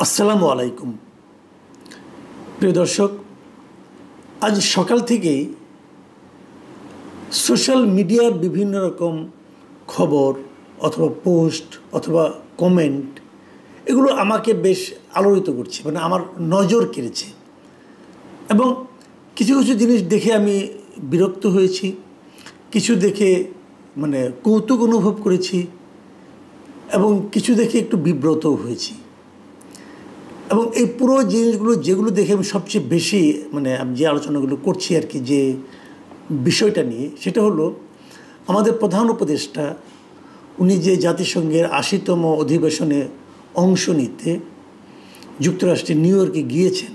আসসালামু আলাইকুম। প্রিয় দর্শক, আজ সকাল থেকেই সোশ্যাল মিডিয়ার বিভিন্ন রকম খবর অথবা পোস্ট অথবা কমেন্ট এগুলো আমাকে বেশ আলোড়িত করছে, মানে আমার নজর কেড়েছে। এবং কিছু কিছু জিনিস দেখে আমি বিরক্ত হয়েছি, কিছু দেখে কৌতুক অনুভব করেছি এবং কিছু দেখে একটু বিব্রতও হয়েছি। এবং এই পুরো জিনিসগুলো যেগুলো দেখে আমি সবচেয়ে বেশি আমি যে আলোচনাগুলো করছি আর কি, যে বিষয়টা নিয়ে, সেটা হলো আমাদের প্রধান উপদেষ্টা উনি যে জাতিসংঘের ৮০তম অধিবেশনে অংশ নিতে যুক্তরাষ্ট্রের নিউ ইয়র্কে গিয়েছেন,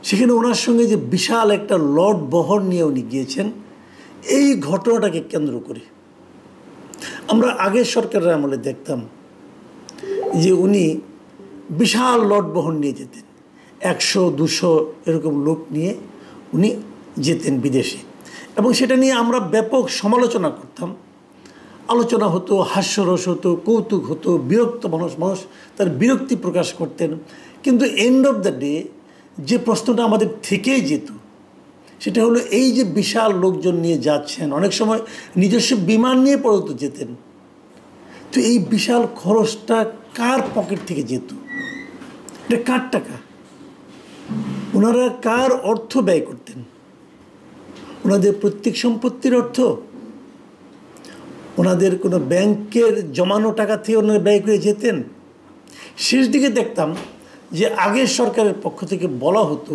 সেখানে ওনার সঙ্গে যে বিশাল একটা লট বহর নিয়ে উনি গিয়েছেন, এই ঘটনাটাকে কেন্দ্র করে আমরা আগের সরকারের আমলে দেখতাম যে উনি বিশাল লট বহন নিয়ে যেতেন, ১০০-২০০ এরকম লোক নিয়ে উনি যেতেন বিদেশে, এবং সেটা নিয়ে আমরা ব্যাপক সমালোচনা করতাম। আলোচনা হতো, হাস্যরস হতো, কৌতুক হতো, বিরক্ত মানুষ তার বিরক্তি প্রকাশ করতেন। কিন্তু এন্ড অফ দ্য ডে যে প্রশ্নটা আমাদের থেকেই যেত সেটা হলো, এই যে বিশাল লোকজন নিয়ে যাচ্ছেন, অনেক সময় নিজস্ব বিমান নিয়ে পর্যন্ত যেতেন, তো এই বিশাল খরচটা কার পকেট থেকে যেত? এটা কার টাকা? ওনারা কার অর্থ ব্যয় করতেন? ওনাদের প্রত্যেক সম্পত্তির অর্থ, ওনাদের কোনো ব্যাংকের জমানো টাকা থেকে ওনারা ব্যয় করে যেতেন? শেষ দিকে দেখতাম যে আগের সরকারের পক্ষ থেকে বলা হতো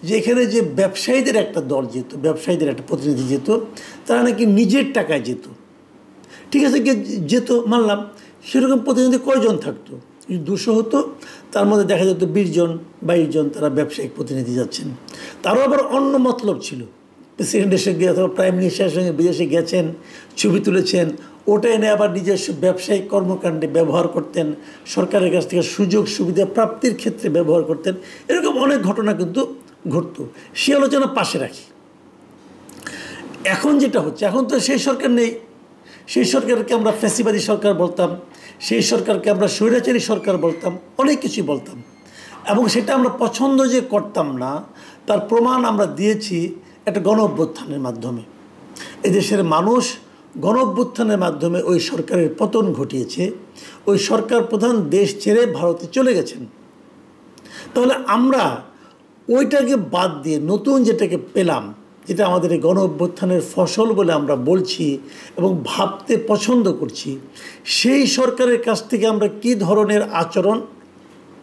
যে এখানে যে ব্যবসায়ীদের একটা দল যেত, ব্যবসায়ীদের একটা প্রতিনিধি যেত, তারা নাকি নিজের টাকায় যেত। ঠিক আছে, যেত মানলাম, সেরকম প্রতিনিধি কয়জন থাকতো? ২০০ হতো, তার মধ্যে দেখা যেত ২০ জন ২২ জন তারা ব্যবসায়িক প্রতিনিধি যাচ্ছেন। তারও আবার অন্য মতলব ছিল। প্রেসিডেন্টের সঙ্গে অথবা প্রাইম মিনিস্টারের সঙ্গে বিদেশে গেছেন, ছবি তুলেছেন, ওটা এনে আবার নিজস্ব ব্যবসায়িক কর্মকাণ্ডে ব্যবহার করতেন, সরকারের কাছ থেকে সুযোগ সুবিধা প্রাপ্তির ক্ষেত্রে ব্যবহার করতেন। এরকম অনেক ঘটনা কিন্তু ঘটত। সে আলোচনা পাশে রাখি। এখন যেটা হচ্ছে, এখন তো সেই সরকার নেই। সেই সরকারকে আমরা ফ্যাসিবাদী সরকার বলতাম, সেই সরকারকে আমরা স্বৈরাচারী সরকার বলতাম, অনেক কিছুই বলতাম। এবং সেটা আমরা পছন্দ যে করতাম না, তার প্রমাণ আমরা দিয়েছি একটা গণ অভ্যুত্থানের মাধ্যমে। এদেশের মানুষ গণ অভ্যুত্থানের মাধ্যমে ওই সরকারের পতন ঘটিয়েছে। ওই সরকার প্রধান দেশ ছেড়ে ভারতে চলে গেছেন। তাহলে আমরা ওইটাকে বাদ দিয়ে নতুন যেটাকে পেলাম, যেটা আমাদের এই গণ অভ্যুত্থানের ফসল বলে আমরা বলছি এবং ভাবতে পছন্দ করছি, সেই সরকারের কাছ থেকে আমরা কী ধরনের আচরণ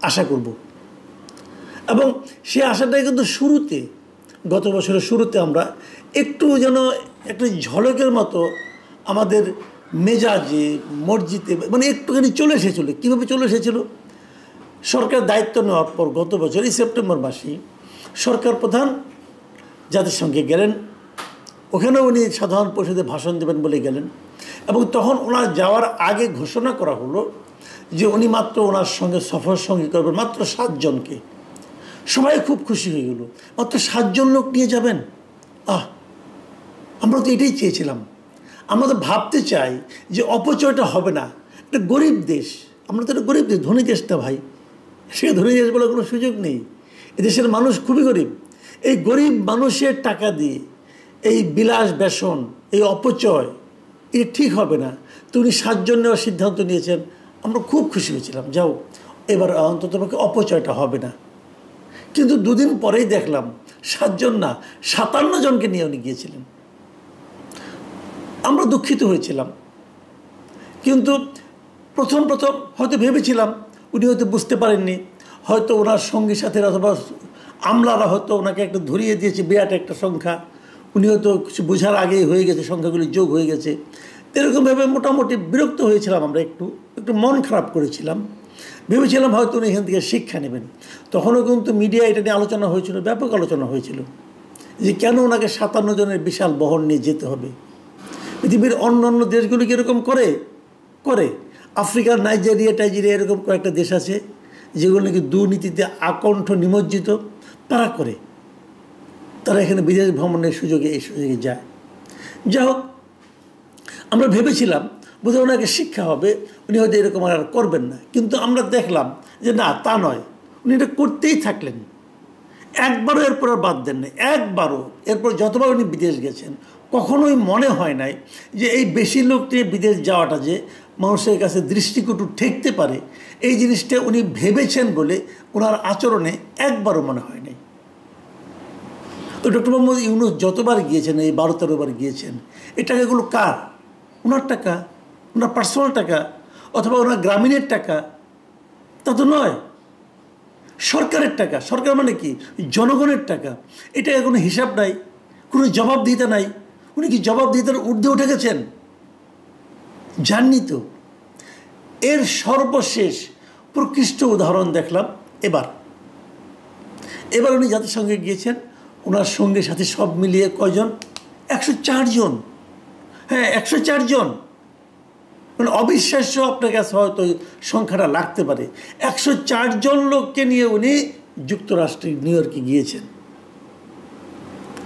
আশা করব? এবং সেই আশাটাই কিন্তু শুরুতে, গত বছরের শুরুতে আমরা একটু যেন একটা ঝলকের মতো আমাদের মেজাজে, মসজিদে একটুখানি চলে এসেছিল। কীভাবে চলে এসেছিল? সরকার দায়িত্ব নেওয়ার পর গত বছর এই সেপ্টেম্বর মাসেই সরকার প্রধান জাতিসংঘে গেলেন। ওখানেও উনি সাধারণ পরিষদে ভাষণ দেবেন বলে গেলেন, এবং তখন ওনার যাওয়ার আগে ঘোষণা করা হলো যে উনি মাত্র ওনার সঙ্গে সফর সঙ্গী করবেন মাত্র 7 জনকে। সবাই খুব খুশি হয়ে গেল, মাত্র 7 জন লোক নিয়ে যাবেন। আমরা তো এটাই চেয়েছিলাম। আমরা তো ভাবতে চাই যে অপচয়টা হবে না। একটা গরিব দেশ, আমরা তো একটা গরিব দেশ, ধনী দেশ না ভাই। সে ধনী দেশ বলার কোনো সুযোগ নেই। এদেশের মানুষ খুবই গরিব। এই গরিব মানুষের টাকা দিয়ে এই বিলাস বেসন, এই অপচয়, এ ঠিক হবে না। তো উনি 7 জন নেওয়ার সিদ্ধান্ত নিয়েছেন। আমরা খুব খুশি হয়েছিলাম, যাও এবার অন্তত অপচয়টা হবে না। কিন্তু 2 দিন পরেই দেখলাম 7 জন না, 57 জনকে নিয়ে উনি গিয়েছিলেন। আমরা দুঃখিত হয়েছিলাম, কিন্তু প্রথম হয়তো ভেবেছিলাম উনি হয়তো বুঝতে পারেননি, হয়তো ওনার সঙ্গী সাথীরা অথবা আমলারা হয়তো ওনাকে একটা ধরিয়ে দিয়েছে বিরাট একটা সংখ্যা, উনি হয়তো কিছু বোঝার আগেই হয়ে গেছে, সংখ্যাগুলি যোগ হয়ে গেছে। এরকমভাবে মোটামুটি বিরক্ত হয়েছিলাম, আমরা একটু মন খারাপ করেছিলাম। ভেবেছিলাম হয়তো উনি এখান থেকে শিক্ষা নেবেন। তখনও কিন্তু মিডিয়া এটা নিয়ে আলোচনা হয়েছিল, ব্যাপক আলোচনা হয়েছিল যে কেন ওনাকে 57 জনের বিশাল বহর নিয়ে যেতে হবে। পৃথিবীর অন্য দেশগুলি কীরকম করে আফ্রিকার নাইজেরিয়া এরকম কয়েকটা দেশ আছে যেগুলো নাকি দুর্নীতিতে আকণ্ঠ নিমজ্জিত, তারা করে। তারা এখানে বিদেশ ভ্রমণের সুযোগে যায়। যাই হোক, আমরা ভেবেছিলাম বোধহয় ওনাকে শিক্ষা হবে, উনি হয়তো এরকম আর করবেন না। কিন্তু আমরা দেখলাম যে না, তা নয়, উনি এটা করতেই থাকলেন, একবারও এরপর আর বাদ দেন না, একবারও। এরপর যতবার উনি বিদেশ গেছেন কখনোই মনে হয় নাই যে এই বেশি লোক নিয়ে বিদেশ যাওয়াটা যে মানুষের কাছে দৃষ্টিকটু ঠেকতে পারে, এই জিনিসটা উনি ভেবেছেন বলে ওনার আচরণে একবারও মনে হয় নাই। তো ডক্টর মোহাম্মদ ইউনূস যতবার গিয়েছেন, এই 12-13 বার গিয়েছেন, এই টাকাগুলো কার? ওনার টাকা, ওনার পার্সোনাল টাকা, অথবা ওনার গ্রামীণের টাকা? তা তো নয়, সরকারের টাকা। সরকার মানে কি? জনগণের টাকা। এটা কোনো হিসাব নাই, কোনো জবাবদিহিতা নাই। উনি কি জবাবদিহিতার ঊর্ধ্বে উঠে গেছেন? জাননি তো। এর সর্বশেষ প্রকৃষ্ট উদাহরণ দেখলাম এবার উনি জাতিসংঘে গিয়েছেন, ওনার সঙ্গে সাথে সব মিলিয়ে কয়জন? 104 জন। হ্যাঁ, 104 জন। মানে অবিশ্বাস্য, আপনার কাছে হয়তো সংখ্যাটা লাগতে পারে। 104 জন লোককে নিয়ে উনি যুক্তরাষ্ট্রের নিউ ইয়র্কে গিয়েছেন।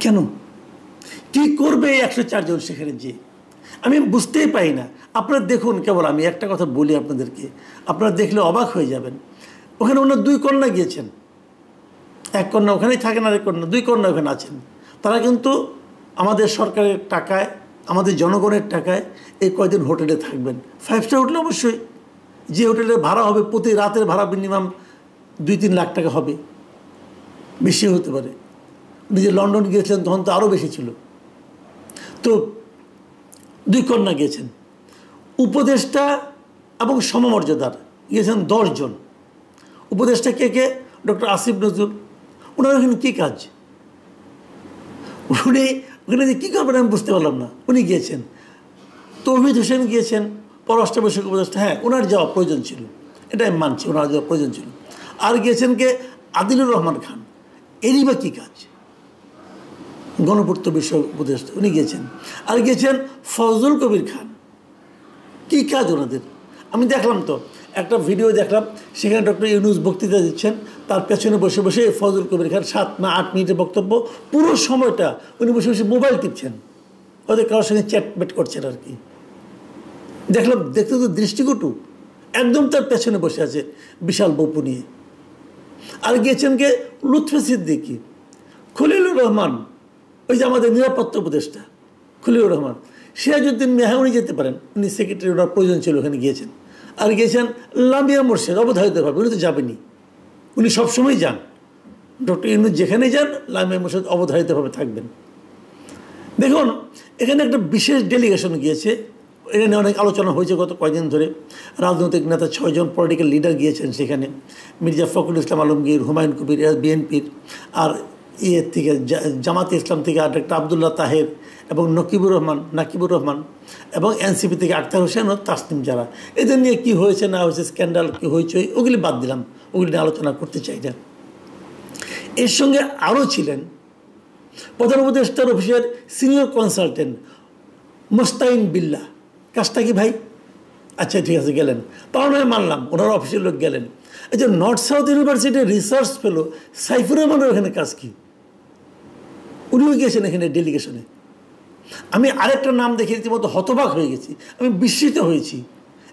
কেন? কি করবে 104 জন সেখানে যে? আমি বুঝতেই পাই না। আপনারা দেখুন, কেবল আমি একটা কথা বলি আপনাদেরকে, আপনারা দেখলে অবাক হয়ে যাবেন। ওখানে ওনার 2 কন্যা গিয়েছেন, 1 কন্যা ওখানেই থাকেন, আর 1 কন্যা, 2 কন্যা ওখানে আছেন। তারা কিন্তু আমাদের সরকারের টাকায়, আমাদের জনগণের টাকায় এই কয়দিন হোটেলে থাকবেন। 5 স্টার হোটেলে অবশ্যই। যে হোটেলের ভাড়া হবে, প্রতি রাতের ভাড়া মিনিমাম 2-3 লাখ টাকা হবে, বেশি হতে পারে। উনি যে লন্ডন গিয়েছিলেন তখন তো আরও বেশি ছিল। তো 2 কন্যা গিয়েছেন। উপদেষ্টা এবং সমমর্যাদার গিয়েছেন 10 জন। উপদেষ্টা কে কে? ডক্টর আসিফ নজরুল। ওনার ওখানে কী কাজ? উনি ওখানে যে কী করবেন আমি বুঝতে পারলাম না। উনি গিয়েছেন। তৌহিদ হোসেন গিয়েছেন, পররাষ্ট্র বিষয়ক উপদেষ্টা। হ্যাঁ, ওনার যাওয়া প্রয়োজন ছিল, এটা আমি মানছি, ওনার যাওয়া প্রয়োজন ছিল। আর গিয়েছেন কে? আদিলুর রহমান খান। এরই বা কী কাজ? গণপূর্ত বিষয়ক উপদেষ্টা, উনি গিয়েছেন। আর গিয়েছেন ফজলুল কবির খান। কী কাজ ওনাদের? আমি দেখলাম তো একটা ভিডিও দেখলাম, সেখানে ডক্টর ইউনূস বক্তৃতা দিচ্ছেন, তার পেছনে বসে বসে ফজলুল কবির খান 7 না 8 মিনিটের বক্তব্য, পুরো সময়টা উনি বসে বসে মোবাইল টিপছেন, ওদের কারোর সঙ্গে চ্যাটমেট করছেন আর কি। দেখলাম, দেখতে তো দৃষ্টিকটু, একদম তার পেছনে বসে আছে বিশাল বপু নিয়ে। আর গিয়েছেন কে? লুৎফে সিদ্দিকী, খলিলুর রহমান, ওই যে আমাদের নিরাপত্তা উপদেষ্টা খলিলুর রহমান, সিরাজউদ্দিন মেহা, উনি যেতে পারেন, উনি সেক্রেটারি, ওনার প্রয়োজন ছিল, ওখানে গিয়েছেন। আর গিয়েছেন লামিয়া মোর্শেদ, অবধারিতভাবে। উনি তো যাবেনই, উনি সবসময় যান। ডক্টর ইউনূস যেখানে যান, লামিয়া মোর্শেদ অবধারিতভাবে থাকবেন। দেখুন, এখানে একটা বিশেষ ডেলিগেশন গিয়েছে, এটা নিয়ে অনেক আলোচনা হয়েছে গত কয়েকদিন ধরে। রাজনৈতিক নেতা 6 জন পলিটিক্যাল লিডার গিয়েছেন সেখানে। মির্জা ফখরুল ইসলাম আলমগীর, হুমায়ুন কবির, বিএনপির, আর ইয়ের থেকে জামাতে ইসলাম থেকে ডক্টর আবদুল্লাহ তাহের এবং নাকিবুর রহমান, এবং এনসিপি থেকে আখতার হোসেন ও তাসনিম জারা। এদের নিয়ে কী হয়েছে না হয়েছে, স্ক্যান্ডাল কী হয়েছে, ওগুলি বাদ দিলাম, ওগুলি নিয়ে আলোচনা করতে চাই না। এর সঙ্গে আরও ছিলেন প্রধান উপদেষ্টার অফিসের সিনিয়র কনসালটেন্ট মোস্তাইন বিল্লাহ। কাজটা কি ভাই? আচ্ছা, ঠিক আছে, গেলেন, তাও নয় মানলাম, ওনার অফিসের লোক গেলেন। এই যে নর্থ সাউথ ইউনিভার্সিটির রিসার্চ ফেলো সাইফুর রহমানের ওখানে কাজ কি? উনিও গিয়েছেন এখানে ডেলিগেশনে। আমি আরেকটা নাম দেখে রীতিমতো হতবাক হয়ে গেছি, আমি বিস্মিত হয়েছি।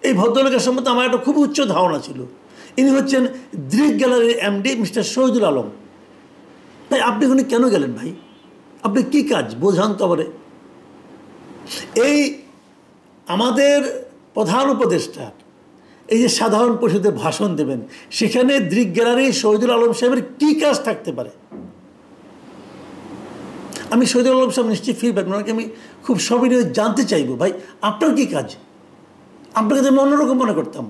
এই ভদ্রলোকের সম্বন্ধে আমার একটা খুব উচ্চ ধারণা ছিল। ইনি হচ্ছেন দৃক গ্যালারির এমডি মিস্টার শহীদুল আলম। ভাই, আপনি ওখানে কেন গেলেন ভাই? আপনি কী কাজ বোঝান তো আমারে। এই আমাদের প্রধান উপদেষ্টা এই যে সাধারণ পরিষদে ভাষণ দেবেন, সেখানে দৃক গ্যালারি শহীদুল আলম সাহেবের কী কাজ থাকতে পারে? আমি শহীদুল আলম সাহেব নিশ্চয়ই ফিরবেন, ওনাকে আমি খুব সবিনয়ে জানতে চাইব, ভাই আপনার কী কাজ? আপনাকে তো আমি অন্যরকম মনে করতাম।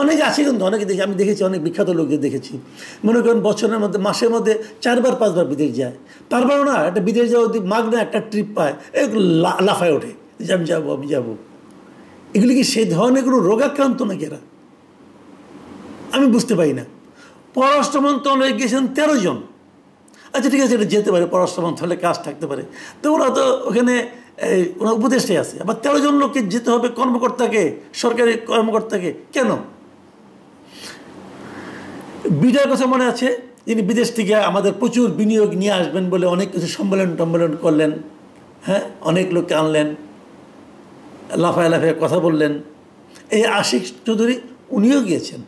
অনেকে আছে, কিন্তু অনেকে দেখি, আমি দেখেছি অনেক বিখ্যাত লোকদের দেখেছি, মনে করেন বছরের মধ্যে, মাসের মধ্যে 4-5 বার বিদেশ যায়। তারপরেও না, একটা বিদেশ যাওয়া যদি মাগনা একটা ট্রিপ পায়, লাফায় ওঠে যে আমি যাবো। এগুলি কি সেই ধরনের কোনো রোগাক্রান্ত নাকি এরা? আমি বুঝতে পারি না। পররাষ্ট্র মন্ত্রণালয়ে গিয়েছেন 13 জন। আচ্ছা, ঠিক আছে, এটা যেতে পারে, পররাষ্ট্র মন্ত্রণালয়ে কাজ থাকতে পারে, তো ওরা তো ওখানে ওনার উপদেষ্টাই আছে। আবার 13 জন লোককে যেতে হবে, কর্মকর্তাকে, সরকারি কর্মকর্তাকে, কেন? বিদায়ের কথা মনে আছে, যিনি বিদেশ থেকে আমাদের প্রচুর বিনিয়োগ নিয়ে আসবেন বলে অনেক কিছু সম্মেলন করলেন, হ্যাঁ, অনেক লোককে আনলেন, লাফায় লাফায় কথা বললেন। এই আশিক চৌধুরী উনিও গিয়েছেন।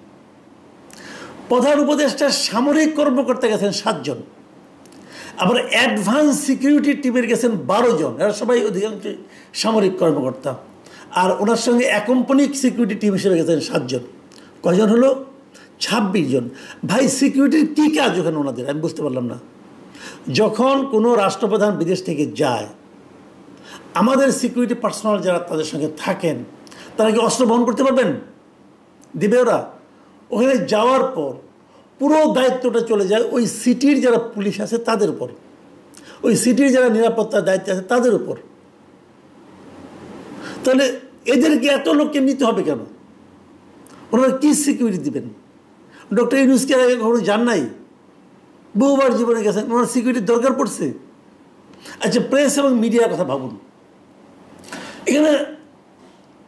প্রধান উপদেষ্টা সামরিক কর্মকর্তা গেছেন 7 জন, আবার অ্যাডভান্স সিকিউরিটি টিমের গেছেন 12 জন। এরা সবাই অধিকাংশ সামরিক কর্মকর্তা। আর ওনার সঙ্গে অ্যাকম্পানিক সিকিউরিটি টিম হিসেবে গেছেন 7 জন। কয়জন হলো? 26 জন। ভাই সিকিউরিটির কী কাজ ওখানে ওনাদের? আমি বুঝতে পারলাম না। যখন কোনো রাষ্ট্রপ্রধান বিদেশ থেকে যায়, আমাদের সিকিউরিটি পার্সোনাল যারা তাদের সঙ্গে থাকেন, তারা কি অস্ত্র বহন করতে পারবেন? দিবে ওরা? ওখানে যাওয়ার পর পুরো দায়িত্বটা চলে যায় ওই সিটির যারা পুলিশ আছে তাদের উপর, ওই সিটির যারা নিরাপত্তার দায়িত্বে আছে তাদের উপর। তাহলে এদেরকে এত লোককে নিতে হবে কেন? ওনারা কী সিকিউরিটি দিবেন? ডক্টর ইউনূসকে আগে কখনো যান নাই? বহুবার জীবনে গেছেন, ওনার সিকিউরিটির দরকার পড়ছে? আচ্ছা, প্রেস এবং মিডিয়ার কথা ভাবুন। এখানে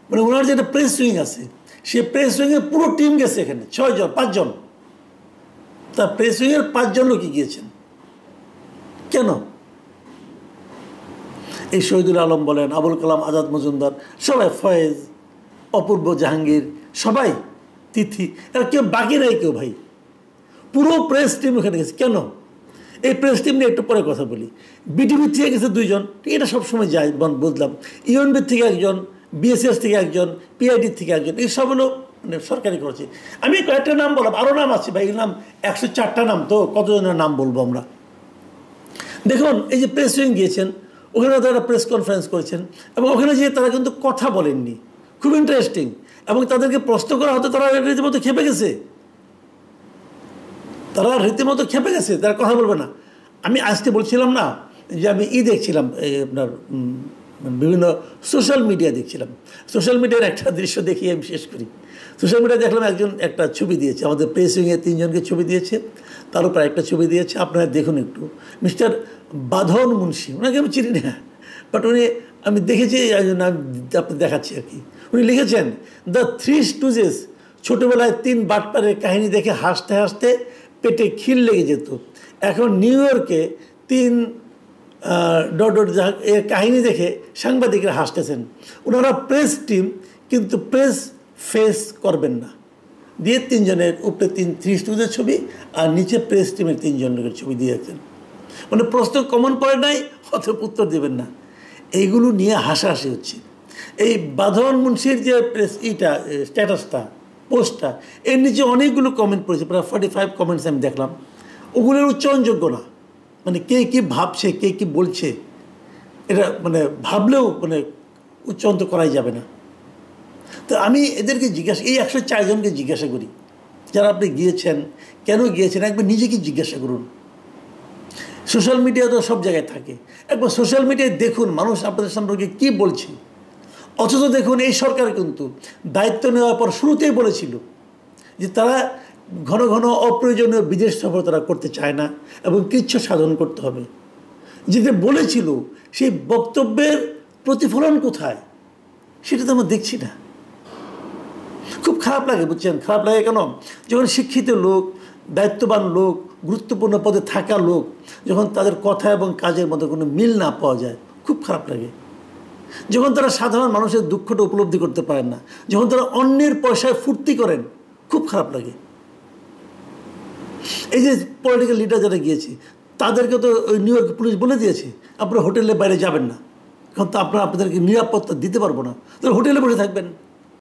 মানে ওনার যেটা প্রেস উইং আছে, সে প্রেস উইংয়ের পুরো টিম গেছে এখানে 6 জন 5 জন। তা প্রেস উইংয়ের 5 জন লোকই গিয়েছেন কেন? এই শহীদুল আলম বলেন, আবুল কালাম আজাদ মজুমদার, সবাই, ফয়েজ, অপূর্ব জাহাঙ্গীর, সবাই, তিথি, এরা কেউ বাকি নাই কেউ ভাই। পুরো প্রেস টিম ওখানে গেছে কেন? এই প্রেস টিম নিয়ে একটু পরে কথা বলি। বিটিভি থেকে গেছে 2 জন, এটা সবসময় যায় বুঝলাম। ইউএনবির থেকে 1 জন, বিএসএস থেকে 1 জন, পিআইডির থেকে 1 জন। এই সব হলো মানে সরকারি খরচে। আমি কয়েকটা নাম বললাম, আরও নাম আছে ভাই। এই নাম 104টা নাম, তো কতজনের নাম বলবো আমরা? দেখুন, এই যে প্রেস উইং গিয়েছেন, ওখানে তারা প্রেস কনফারেন্স করেছেন, এবং ওখানে যেয়ে তারা কিন্তু কথা বলেননি। খুব ইন্টারেস্টিং। এবং তাদেরকে প্রশ্ন করা হতো, তারা রীতিমতো খেপে গেছে। তারা কথা বলবে না। আমি আজকে বলছিলাম না যে আমি দেখছিলাম আপনার বিভিন্ন সোশ্যাল মিডিয়া দেখছিলাম। সোশ্যাল মিডিয়ার একটা দৃশ্য দেখি আমি শেষ করি। সোশ্যাল মিডিয়ায় দেখলাম একজন একটা ছবি দিয়েছে, আমাদের প্রেস উইংয়ে 3 জনকে ছবি দিয়েছে, তার উপর একটা ছবি দিয়েছে। আপনারা দেখুন একটু, মিস্টার বাঁধন মুন্সি, ওনাকে আমি চিনি না, বাট উনি, আমি দেখেছি, আপনি দেখাচ্ছি আর কি। উনি লিখেছেন, দ্য 3 স্টুজেস, ছোটোবেলায় 3 বাটপারের কাহিনী দেখে হাসতে হাসতে পেটে খিল লেগে যেত। এখন নিউ ইয়র্কে 3 এর কাহিনী দেখে সাংবাদিকরা হাসতেছেন। ওনারা প্রেস টিম, কিন্তু প্রেস ফেস করবেন না, দিয়ে 3 জনের উপরে 3 স্টুজের ছবি, আর নিচে প্রেস টিমের 3 জনের ছবি দিয়েছেন। মানে প্রশ্ন কমন পড়ে নাই, অথবা উত্তর দেবেন না। এইগুলো নিয়ে হাসাহাসি হচ্ছে। এই বাঁধন মুন্সির যে প্রেস স্ট্যাটাসটা, পোস্টটা, এর নিচে অনেকগুলো কমেন্ট পড়েছে, প্রায় 45 কমেন্টস আমি দেখলাম। ওগুলোর উচ্চারণযোগ্য না। মানে কে কী ভাবছে, কে কী বলছে, এটা মানে ভাবলেও মানে উচ্চারণ তো করাই যাবে না। তো আমি এদেরকে জিজ্ঞাসা, এই 104 জনকে জিজ্ঞাসা করি, যারা আপনি গিয়েছেন, কেন গিয়েছেন, একবার নিজেকে জিজ্ঞাসা করুন। সোশ্যাল মিডিয়া তো সব জায়গায় থাকে, একবার সোশ্যাল মিডিয়ায় দেখুন মানুষ আপনাদের সম্পর্কে কী বলছে। অথচ দেখুন, এই সরকার কিন্তু দায়িত্ব নেওয়ার পর শুরুতেই বলেছিল যে তারা ঘন ঘন অপ্রয়োজনীয় বিদেশ সফর তারা করতে চায় না, এবং কৃচ্ছ সাধন করতে হবে। যেটা বলেছিল, সেই বক্তব্যের প্রতিফলন কোথায়, সেটা তো আমরা দেখছি না। খুব খারাপ লাগে, বুঝছেন? খারাপ লাগে কেন? যখন শিক্ষিত লোক, দায়িত্ববান লোক, গুরুত্বপূর্ণ পদে থাকা লোক, যখন তাদের কথা এবং কাজের মধ্যে কোনো মিল না পাওয়া যায়, খুব খারাপ লাগে। যখন তারা সাধারণ মানুষের দুঃখটা উপলব্ধি করতে পারেন না, যখন তারা অন্যের পয়সায় ফুর্তি করেন, খুব খারাপ লাগে। এই যে পলিটিক্যাল লিডার যারা গিয়েছে, তাদেরকে তো ওই নিউ ইয়র্ক পুলিশ বলে দিয়েছে, আপনারা হোটেলের বাইরে যাবেন না, কারণ তো আপনাদেরকে নিরাপত্তা দিতে পারবো না, তাহলে হোটেলে বসে থাকবেন।